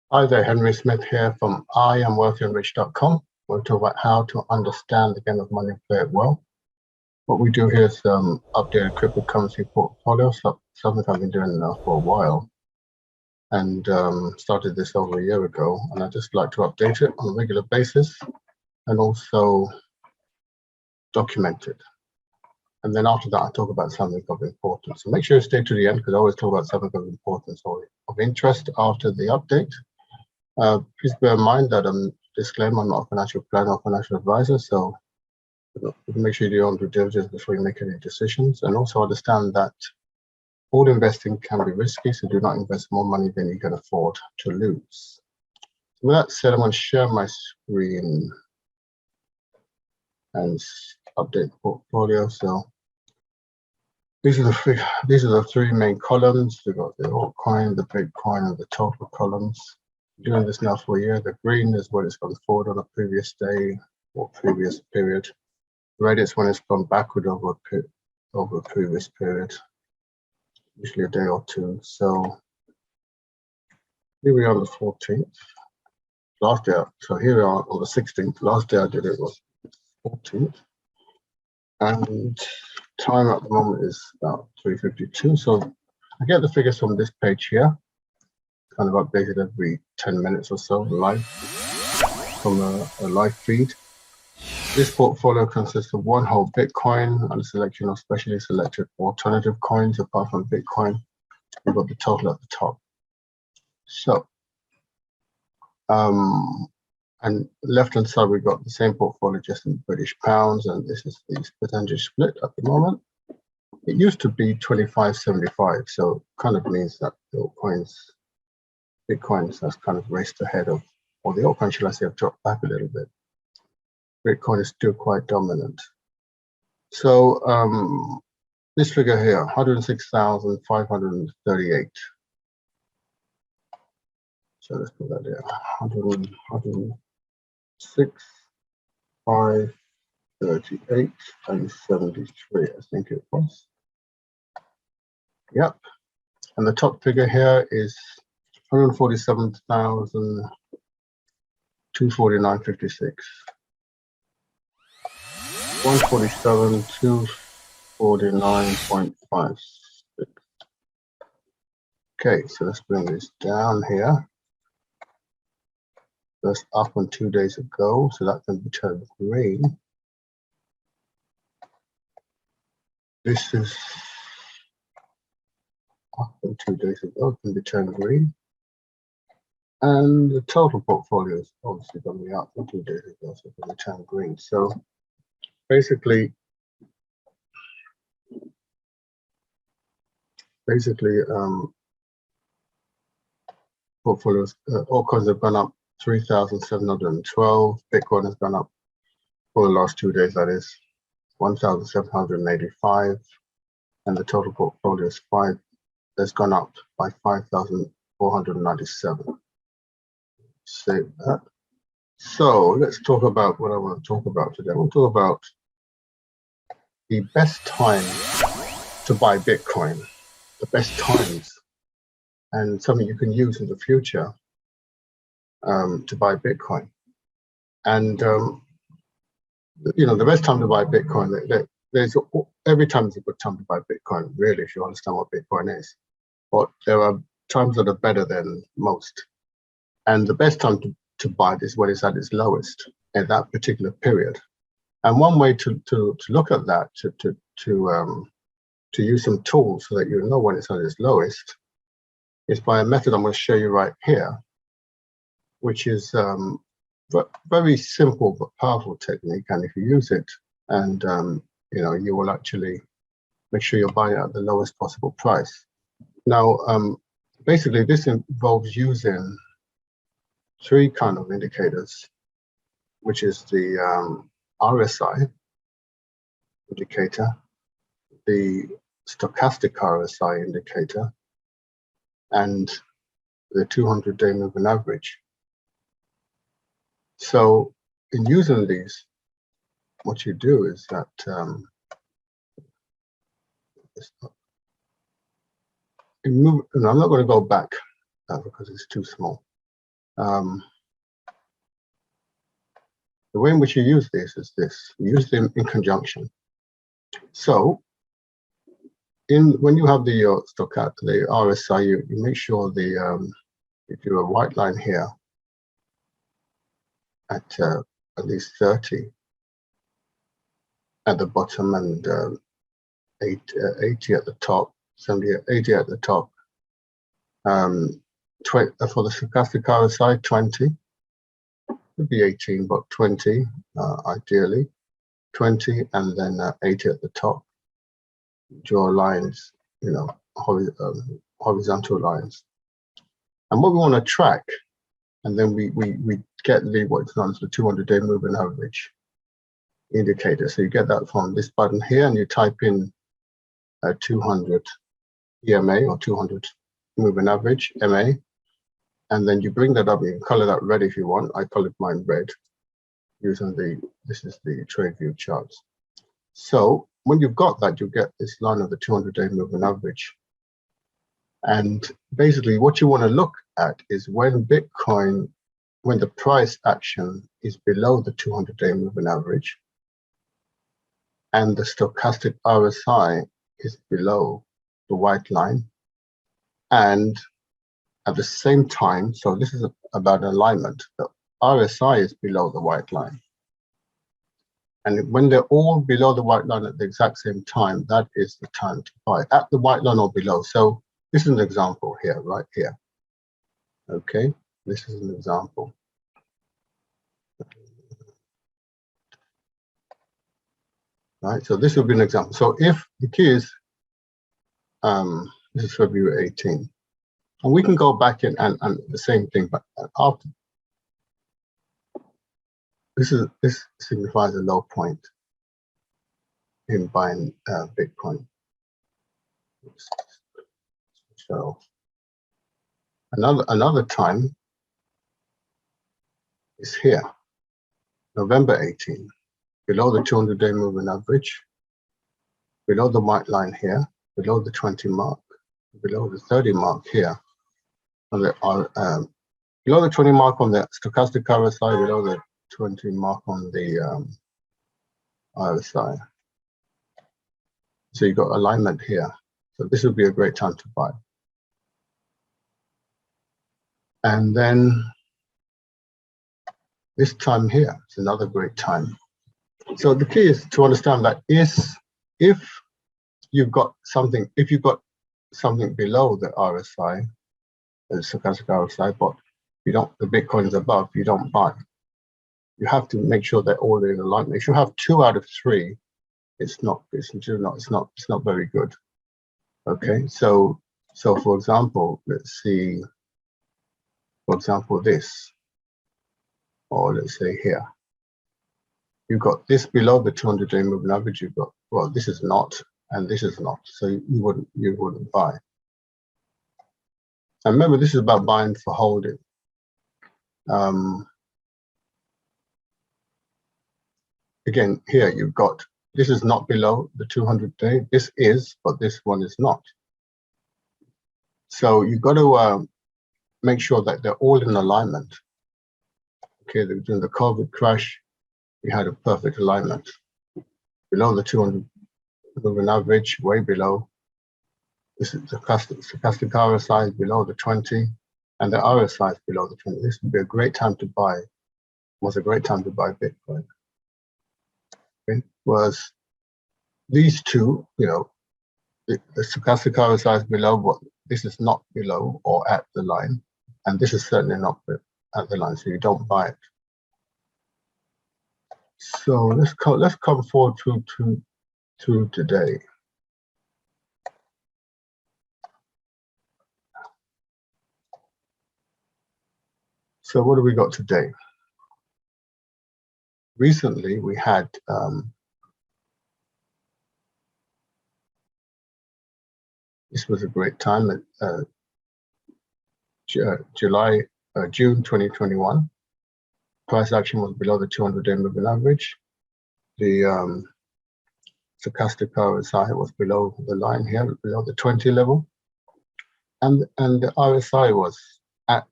Hi there, Henry Smith here from IamWealthyandRich.com. We'll talk about how to understand the game of money and play it well. What we do here is updated cryptocurrency portfolio, something I've been doing now for a while, and started this over a year ago. And I just like to update it on a regular basis and also document it. And then after that, I talk about something of importance. So make sure you stay to the end, because I always talk about something of importance or of interest after the update. Please bear in mind that disclaimer, I'm not a financial planner or financial advisor, so make sure you do your own due diligence before you make any decisions. And also understand that all investing can be risky, so do not invest more money than you can afford to lose. So with that said, I'm going to share my screen and update the portfolio. So these are the three main columns. We've got the altcoin, the Bitcoin, and the total columns. Doing this now for a year. The green is when it's gone forward on a previous day or previous period. Red is when it's gone backward over a previous period, usually a day or two. So here we are on the 14th. Last day, so here we are on the 16th. Last day I did it was 14th. And time at the moment is about 3:52. So I get the figures from this page here, kind of updated every 10 minutes or so live from a live feed. This portfolio consists of one whole Bitcoin and a selection of specially selected alternative coins. Apart from Bitcoin, we've got the total at the top. So, and left-hand side, we've got the same portfolio just in British pounds, and this is the percentage split at the moment. It used to be 25-75, so kind of means that the Bitcoins has kind of raced ahead of, or the altcoin, should I say, have dropped back a little bit. Bitcoin is still quite dominant. So this figure here, 106,538. So let's put that there, 106,538 and 73, I think it was. Yep. And the top figure here is 147,249.56. 147,249.56. Okay, so let's bring this down here. That's up on 2 days ago, so that can be turned green. This is up on 2 days ago, it can be turned green. And the total portfolio is obviously going to be up from 2 days ago, so it can be turned green. So basically, portfolios, all coins have gone up 3,712. Bitcoin has gone up for the last 2 days, that is 1,785, and the total portfolio is has gone up by 5,497. Save that. So let's talk about what I want to talk about today. I want to talk about the best time to buy Bitcoin, the best times, and something you can use in the future to buy Bitcoin. And the best time to buy Bitcoin, every time is a good time to buy Bitcoin, really, if you understand what Bitcoin is. But there are times that are better than most. And the best time to buy it is when it's at its lowest at that particular period. And one way to look at that, to use some tools so that you know when it's at its lowest, is by a method I'm going to show you right here, which is very simple but powerful technique. And if you use it, and you will actually make sure you're buying at the lowest possible price. Now, basically, this involves using three kind of indicators, which is the RSI indicator, the stochastic RSI indicator, and the 200-day moving average. So in using these, what you do is that I'm not going to go back because it's too small. The way in which you use this is this: you use them in conjunction. So, when you have the the RSI, you make sure you do a white line here at least 30 at the bottom and 80 at the top, 80 at the top. For the stochastic RSI, 20. Could be 18, but 20 ideally. 20 and then 80 at the top. Draw lines, horizontal lines. And what we want to track, and then we get what's known as the 200-day moving average indicator. So you get that from this button here, and you type in 200 EMA or 200 moving average, MA, and then you bring that up. You can color that red if you want. I colored mine red using this is the TradeView charts. So when you've got that, you get this line of the 200-day moving average. And basically what you want to look at is when the price action is below the 200-day moving average and the stochastic RSI is below the white line, and at the same time, so this is about alignment, the RSI is below the white line. And when they're all below the white line at the exact same time, that is the time to buy at the white line or below. So this is an example here, right here. Okay, this is an example. Right, so this would be an example. So if the key is, this is February 18, and we can go back in and the same thing, but after this signifies a low point in buying Bitcoin. So another time is here, November 18, below the 200-day moving average, below the white line here, below the 20 mark, below the 30 mark here, on the below the 20 mark on the stochastic RSI, below the 20 mark on the RSI. So you've got alignment here. So this would be a great time to buy. And then this time here is another great time. So the key is to understand that if you've got something below the RSI, the stochastic RSI, but the Bitcoin is above, you don't buy. You have to make sure they're all in alignment. If you have 2 out of 3, it's not very good. Okay, so for example, let's see, for example, this, or let's say here, you've got this below the 200-day moving average. You've got, well, this is not, and this is not, so you wouldn't buy. And remember, this is about buying for holding. Again, here you've got, this is not below the 200-day. This is, but this one is not. So you've got to make sure that they're all in alignment. Okay, during the COVID crash, we had a perfect alignment. Below the 200 moving average, way below. This is the stochastic RSI is below the 20, and the RSI is below the 20. This would be a great time to buy. Was a great time to buy Bitcoin. Okay. Whereas these two, the stochastic RSI is below, but this is not below or at the line, and this is certainly not at the line, so you don't buy it. So let's come forward to today. So what do we got today? Recently, we had this was a great time at June 2021. Price action was below the 200-day moving average. The stochastic RSI was below the line here, below the 20 level, and the RSI was at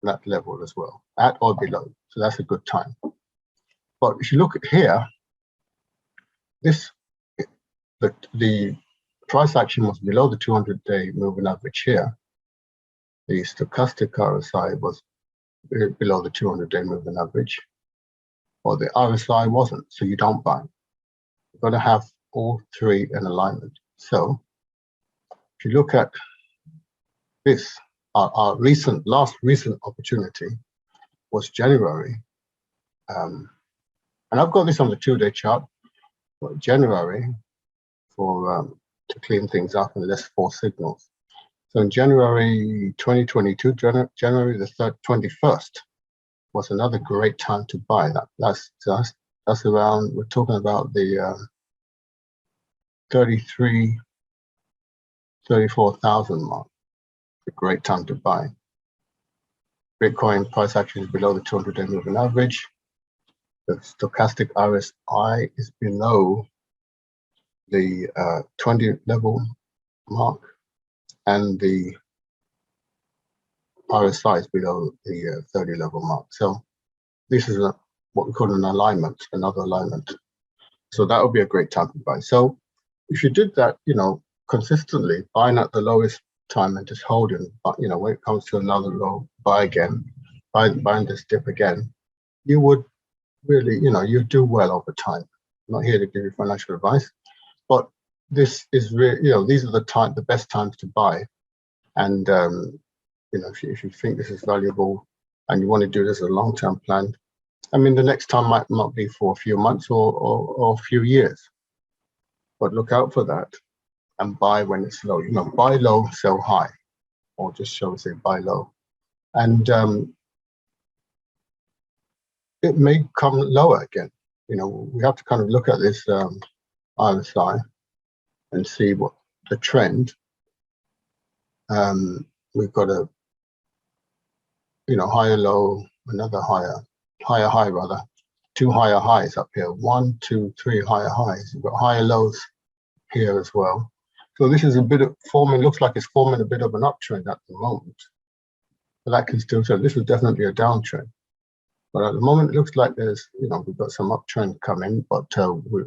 that level as well, at or below. So that's a good time. But if you look at here, the price action was below the 200-day moving average here. The stochastic RSI was below the 200-day moving average, or the RSI wasn't, so you don't buy. You've got to have all three in alignment. So if you look at this, our last recent opportunity was January. And I've got this on the 2-day chart, but January for to clean things up and list 4 signals. So in January 2022, January the 21st was another great time to buy. That's around, we're talking about the 34,000 mark. A great time to buy. Bitcoin price action is below the 200-day moving average. The stochastic RSI is below the 20 level mark, and the RSI is below the 30 level mark. So this is what we call an alignment, another alignment. So that would be a great time to buy. So if you did that, consistently buying at the lowest time and just holding, but when it comes to another low, buy again, buying this dip again, you would really, you do well over time. I'm not here to give you financial advice, but this is really, these are the best times to buy. And if you think this is valuable and you want to do this as a long-term plan, I mean, the next time might not be for a few months or a few years, but look out for that and buy when it's low. Buy low, sell high, or just shall we say buy low. And it may come lower again. We have to kind of look at this RSI and see what the trend. We've got a higher low, another higher high rather, 2 higher highs up here, 1, 2, 3 higher highs. You've got higher lows here as well. So this is a bit of forming, looks like it's forming a bit of an uptrend at the moment. But that can still, so this is definitely a downtrend. But at the moment, it looks like there's, we've got some uptrend coming, but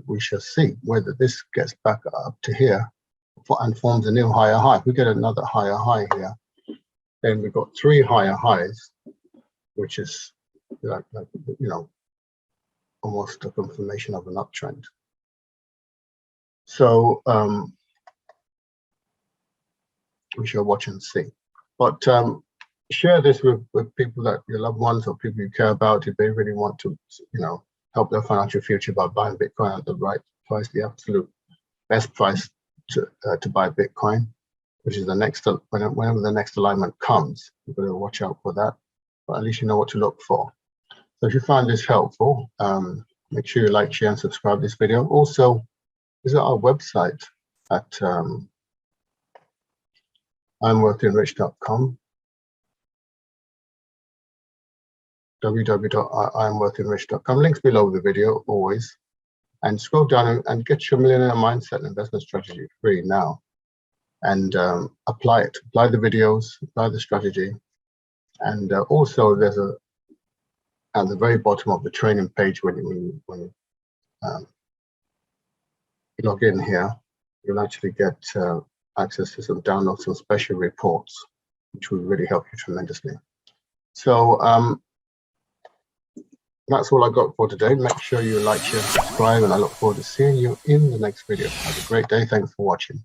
we shall see whether this gets back up to here and forms a new higher high. If we get another higher high here, then we've got 3 higher highs, which is like almost a confirmation of an uptrend. So we shall watch and see. But share this with people that your loved ones or people you care about if they really want to, help their financial future by buying Bitcoin at the right price, the absolute best price to buy Bitcoin, which is the next, whenever the next alignment comes. You've got to watch out for that, but at least you know what to look for. So if you find this helpful, make sure you like, share, and subscribe to this video. Also, visit our website at IamWealthyandRich.com, www.IamWealthyandRich.com. Links below the video, always. And scroll down and get your millionaire mindset and investment strategy free now. And apply it. Apply the videos, apply the strategy. And also, there's at the very bottom of the training page, when you log in here, you'll actually get access to some downloads, some special reports, which will really help you tremendously. So that's all I got for today. Make sure you like, share, and subscribe, and I look forward to seeing you in the next video. Have a great day. Thanks for watching.